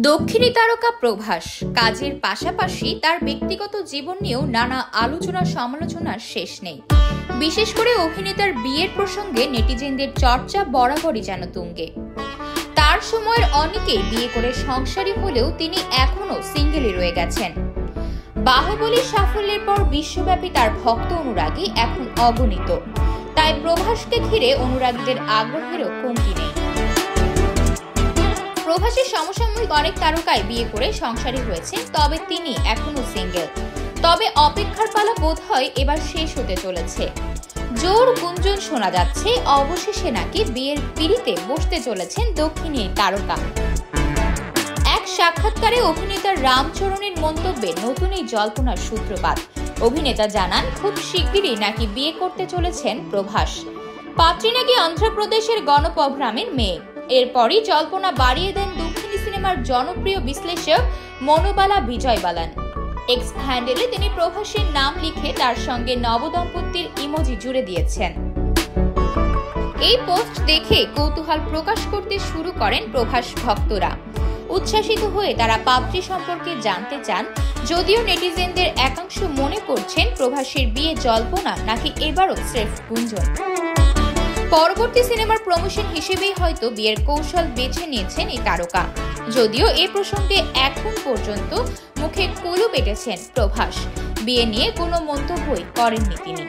দক্ষিণী তারকা প্রভাস কাজের পাশাপাশি তার ব্যক্তিগত জীবন নিয়েও নানা আলোচনা সমালোচনার শেষ নেই। বিশেষ করে অভিনেতার বিয়ের প্রসঙ্গে নেটিজেনদের চর্চা বরাবরই যেন তুঙ্গে। তার সময়ের অনেকেই বিয়ে করে সংসারী হলেও তিনি এখনো সিঙ্গেলই রয়ে গেছেন। বাহুবলীর সাফল্যের পর বিশ্বব্যাপী তার ভক্ত অনুরাগী এখন অগণিত, তাই প্রভাসকে ঘিরে অনুরাগীদের আগ্রহেরও কমতি নেই। প্রভাসের সমসাময়িক অনেক তারকাই বিয়ে করে সংসারী হয়েছেন, তবে তিনি এখনো সিঙ্গেল। তবে অপেক্ষার পালা বোধহয় এবার শেষ হতে চলেছে। জোর গুঞ্জন শোনা যাচ্ছে অবশেষে নাকি বিয়ের পিঁড়িতে বসতে চলেছেন দক্ষিণী তারকা। এক সাক্ষাৎকারে অভিনেতা রামচরণের মন্তব্যে নতুন এই জল্পনার সূত্রপাত। অভিনেতা জানান, খুব শিগগিরই নাকি বিয়ে করতে চলেছেন প্রভাস। পাত্রী নাকি অন্ধ্রপ্রদেশের গণপগ্রামের মেয়ে। এরপরই জল্পনা বাড়িয়ে দেন দক্ষিণী সিনেমার জনপ্রিয় বিশ্লেষক মনোবালা বিজয় বালান। এক্স হ্যান্ডেলে তিনি প্রভাসের নাম লিখে তার সঙ্গে নবদম্পতির ইমোজি জুড়ে দিয়েছেন। এই পোস্ট দেখে কৌতূহল প্রকাশ করতে শুরু করেন প্রভাস ভক্তরা। উচ্ছ্বাসিত হয়ে তারা পাত্রী সম্পর্কে জানতে চান, যদিও নেটিজেনদের একাংশ মনে করছেন প্রভাসের বিয়ে জল্পনা নাকি এবারও স্রেফ গুঞ্জন। পরবর্তী সিনেমার প্রমোশন হিসেবেই হয়তো বিয়ের কৌশল বেছে নিয়েছেন এই তারকা। যদিও এ প্রসঙ্গে এখন পর্যন্ত মুখে কুলু পেটেছেন প্রভাস। বিয়ে নিয়ে কোনো মন্তব্যই করেননি তিনি।